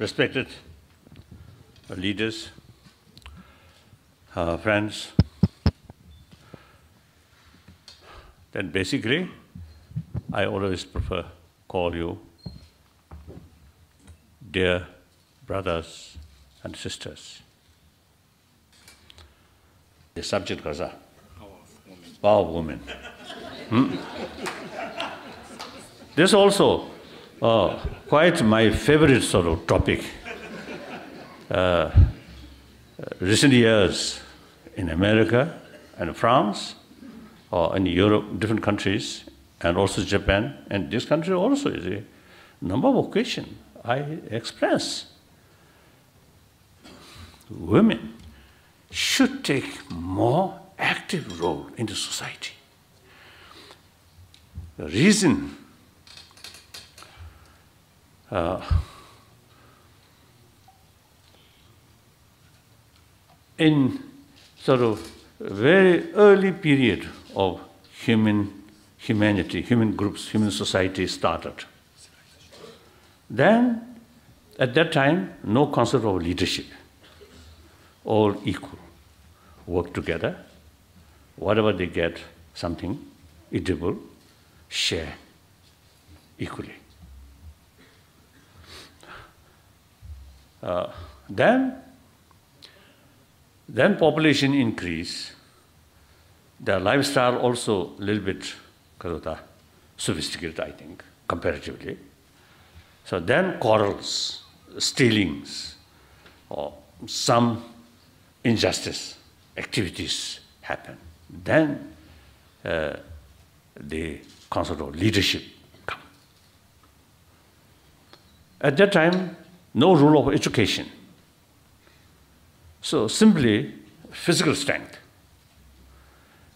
Respected leaders, friends, then basically I always prefer call you dear brothers and sisters. The subject was power of women. This also quite my favorite sort of topic. Recent years in America and France, or in Europe, different countries, and also Japan, and this country also is a number of occasions I express women should take more active role in the society. The reason in sort of very early period of humanity, human groups, human society started. Then, at that time, no concept of leadership. All equal, work together. Whatever they get, something eatable, share equally. Then population increase. The lifestyle also a little bit sophisticated, I think, comparatively. So then quarrels, stealings, or some injustice activities happen. Then the concept of leadership come. At that time, no rule of education. So simply physical strength.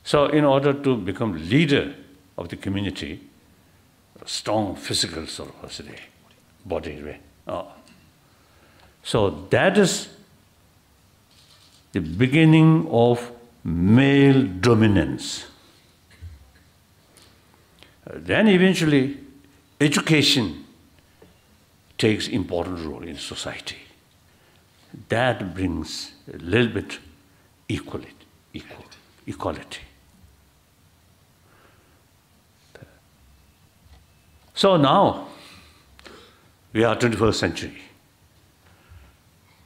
So in order to become leader of the community, strong physical sort of body. So that is the beginning of male dominance. Then eventually education takes important role in society. That brings a little bit equality. So now, we are 21st century.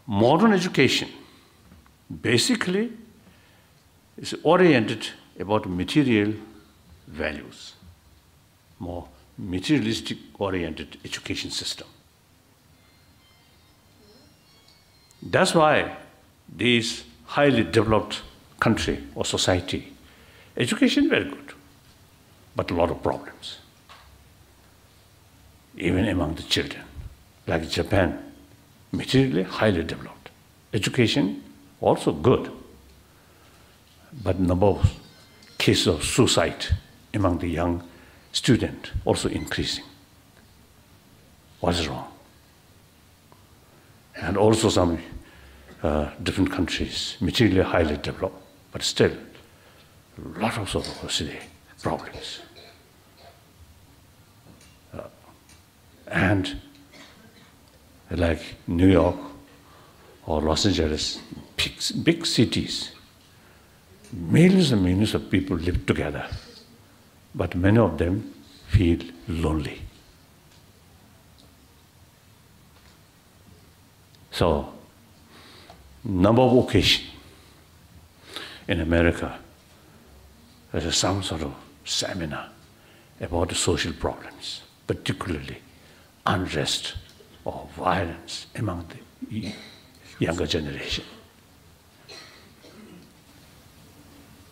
Modern education basically is oriented about material values, more materialistic oriented education system. That's why these highly developed country or society, education very good, but a lot of problems, even among the children. Like Japan, materially highly developed. Education also good, but number of cases of suicide among the young student also increasing. What is wrong? And also some different countries, materially highly developed, but still a lot of sort of problems. And like New York or Los Angeles, big cities, millions and millions of people live together, but many of them feel lonely. So, number of occasions in America, there's some sort of seminar about the social problems, particularly unrest or violence among the younger generation.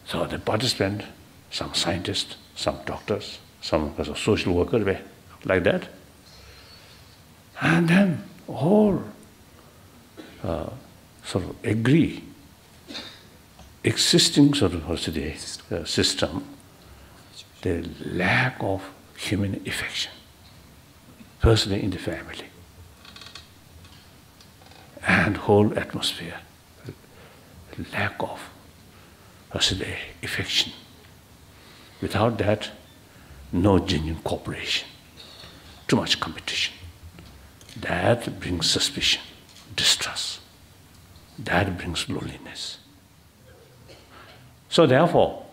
So the participants, some scientists, some doctors, some social workers, like that. And then all sort of agree, existing sort of system, the lack of human affection, personally in the family, and whole atmosphere, lack of affection. Without that, no genuine cooperation, too much competition, that brings suspicion, distrust. That brings loneliness. So therefore,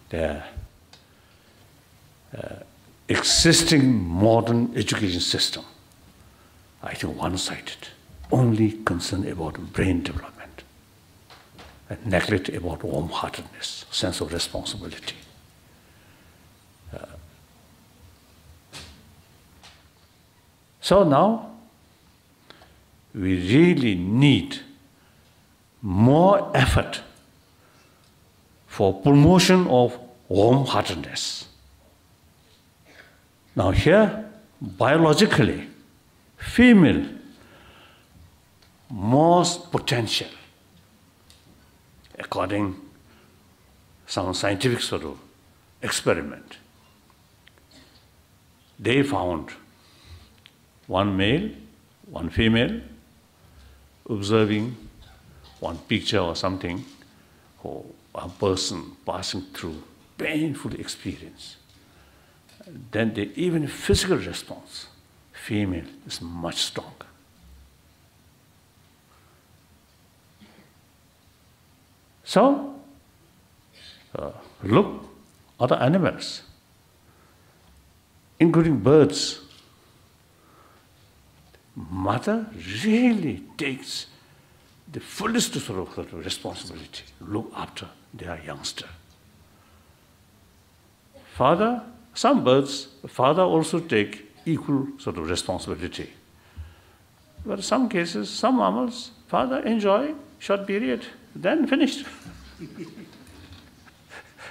the existing modern education system, I think one-sided, only concerned about brain development and neglect about warm-heartedness, sense of responsibility. So now, we really need more effort for promotion of warm-heartedness. Now here, biologically, female most potential, according to some scientific sort of experiment. They found one male, one female, observing one picture or something, or a person passing through painful experience. Then the even physical response, female is much stronger. So, look other animals, including birds. Mother really takes the fullest sort of responsibility, look after their youngster. Father, some birds, father also take equal sort of responsibility. But in some cases, some mammals, father enjoy short period, then finished.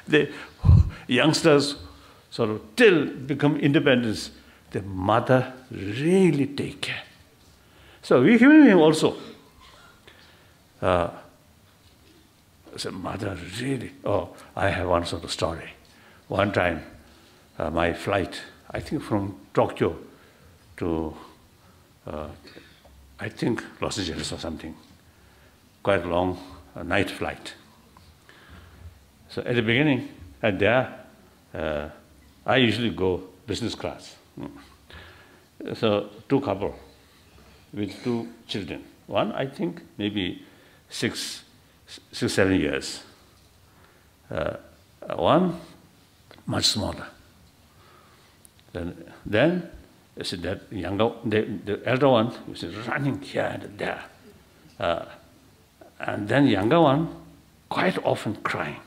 The youngsters sort of till become independent, the mother really take care. So we human beings also, so mother really, I have one sort of story. One time, my flight, I think from Tokyo to, I think Los Angeles or something, quite a long night flight. So at the beginning, I usually go business class. So two couple with two children. One, I think, maybe 6, 7 years. One, much smaller. Then you see that younger, the elder one is running here and there. And then younger one, quite often crying.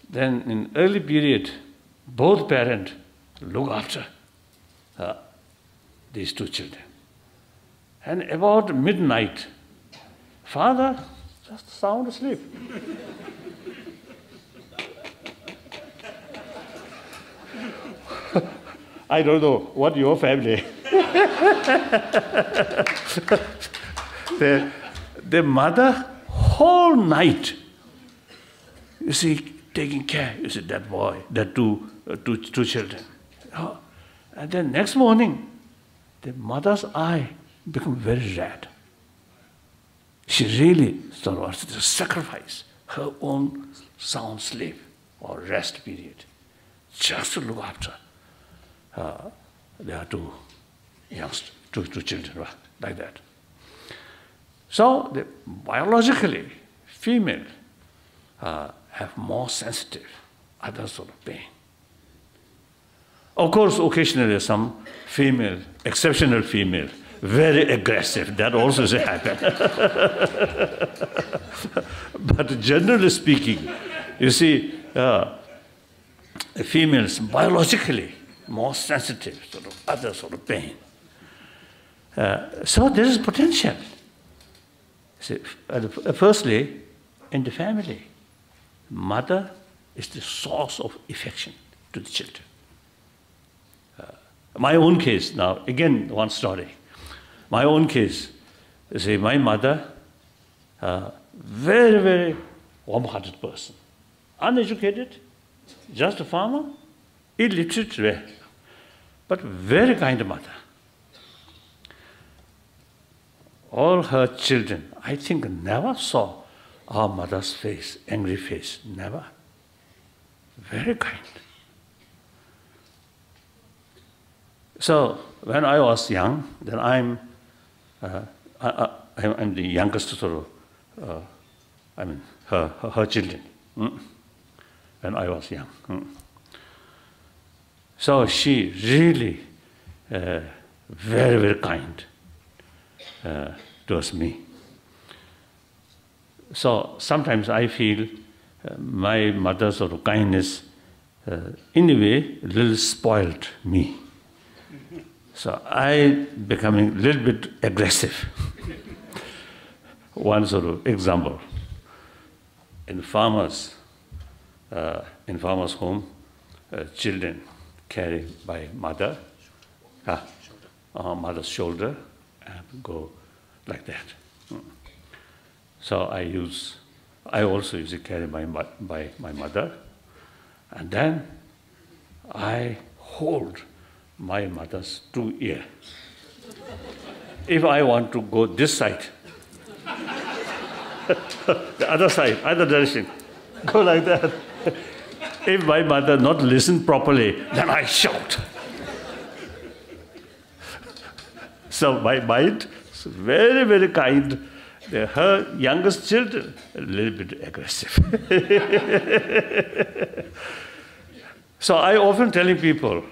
Then in early period, both parents look after these two children. And about midnight, father just sound asleep. I don't know what your family. The mother whole night, you see, taking care. You see that boy, that two children. And then next morning, the mother's eye become very red. She really sort of wants to sacrifice her own sound sleep or rest period just to look after their two children, like that. So biologically, female have more sensitive, other sort of pain. Of course, occasionally some female, exceptional female, very aggressive, that also happens. But generally speaking, you see, females biologically more sensitive, sort of other sort of pain. So there is potential. See, firstly, in the family, mother is the source of affection to the children. My own case now, again, one story. My own case, you see, my mother, very, very warm-hearted person, uneducated, just a farmer, illiterate, but very kind mother. All her children, I think, never saw our mother's face, angry face, never. Very kind. So when I was young, then I'm the youngest sort of, her children, when I was young. So she really very, very kind towards me. So sometimes I feel my mother's sort of kindness, in a way, a little spoiled me. So I becoming a little bit aggressive. One sort of example, in farmers' home, children carry by mother's shoulder and go like that. So I also use it carried by my mother, and then I hold my mother's 2 ears. If I want to go this side, the other side, other direction, go like that. If my mother not listen properly, then I shout. So my mind is very, very kind. Her youngest children, a little bit aggressive. So I often telling people,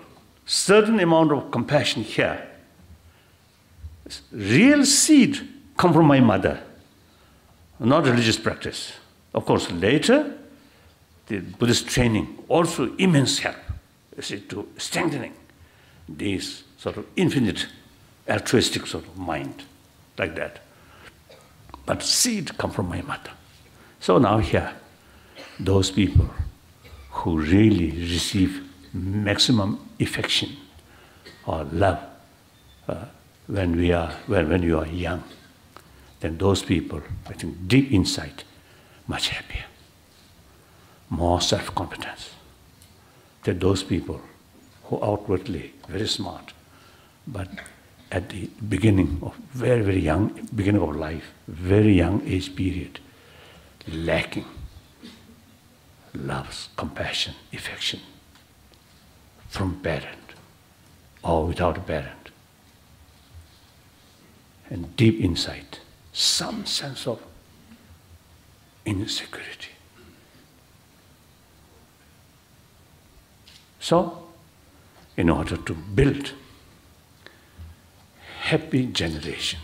certain amount of compassion here, real seed come from my mother, not religious practice. Of course, later, the Buddhist training also immense help, to strengthening this sort of infinite altruistic sort of mind, like that. But seed come from my mother. So now here, those people who really receive maximum affection or love when you are young, then those people, I think deep inside, much happier, more self-confidence. Than those people who outwardly very smart, but at the beginning of very, very young, beginning of life, very young age period, lacking love, compassion, affection from parent or without a parent. And deep inside, some sense of insecurity. So, in order to build happy generation,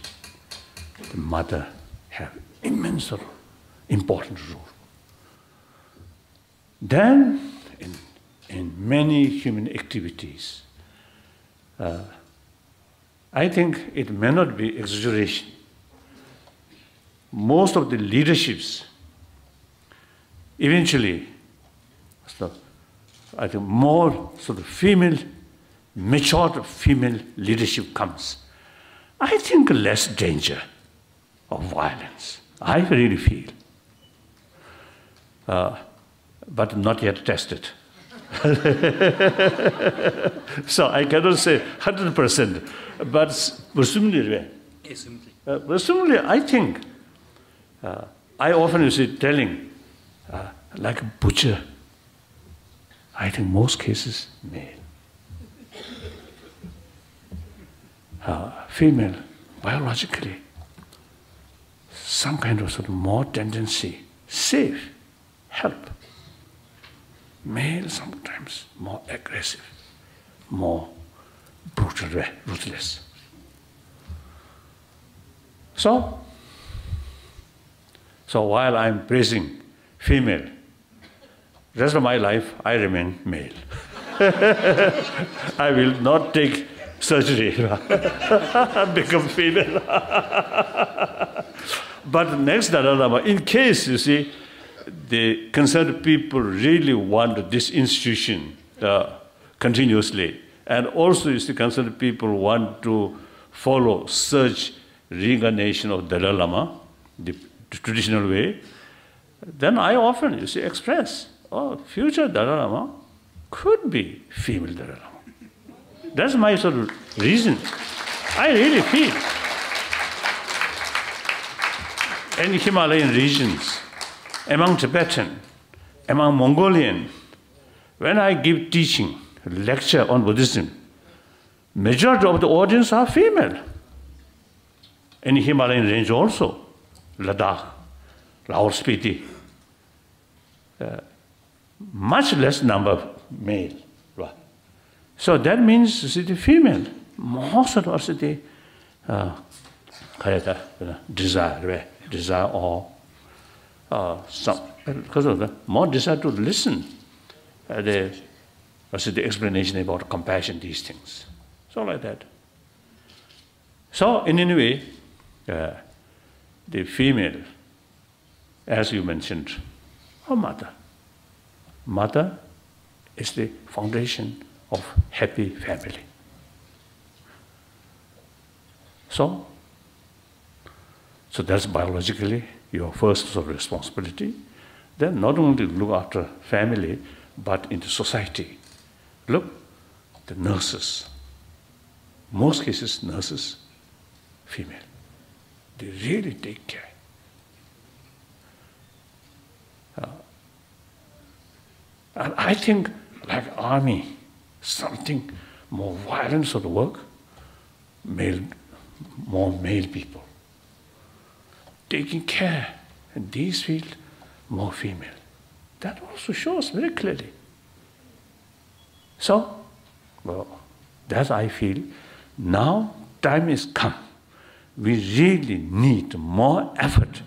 the mother have immense important role. Then, in many human activities, I think it may not be exaggeration. Most of the leaderships, eventually, I think more sort of female, mature female leadership comes. I think less danger of violence. I really feel. But not yet tested. So I cannot say 100%, but presumably, I think, I often see telling, like a butcher, I think most cases male. Female, biologically, some kind of sort of more tendency, safe, help. Male sometimes more aggressive, more brutal, ruthless. So while I'm praising female, rest of my life I remain male. I will not take surgery, become female. But next Dalai Lama, in case, you see, the concerned people really want this institution continuously, and also, you see, concerned people want to follow such reincarnation of Dalai Lama, the traditional way, then I often, you see, express, future Dalai Lama could be female Dalai Lama. That's my sort of reason. I really feel. In Himalayan regions, among Tibetan, among Mongolian, when I give teaching, lecture on Buddhism, majority of the audience are female. In Himalayan range also, Ladakh, Lahore Spiti, much less number of male. Right? So that means the female, most of us the desire or some, because of the more desire to listen, the explanation about compassion, these things. So like that. So in any way, the female, as you mentioned, her mother. Mother is the foundation of happy family. So that's biologically your first sort of responsibility. Then not only look after family, but in the society. Look, the nurses. Most cases, nurses, female. They really take care. And I think, like army, something more violent sort of work, more male people. Taking care in these fields, more female. That also shows very clearly. So, well, that's I feel, now time has come. We really need more effort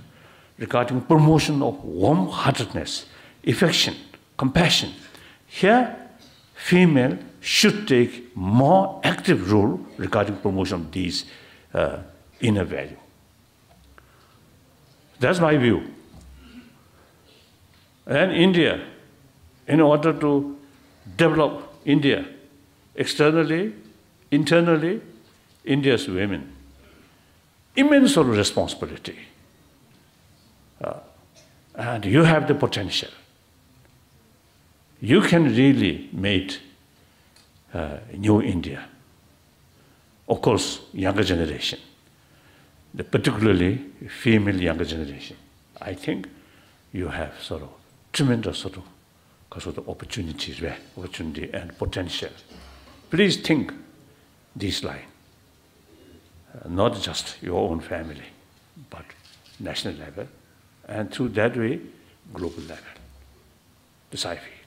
regarding promotion of warm-heartedness, affection, compassion. Here, female should take more active role regarding promotion of these inner value. That's my view. And India, in order to develop India externally, internally, India's women, immense sort of responsibility. And you have the potential. You can really make new India. Of course, younger generation, particularly female younger generation. I think you have sort of tremendous sort of opportunities and potential. Please think this line. Not just your own family, but national level, and through that way, global level. This I feel.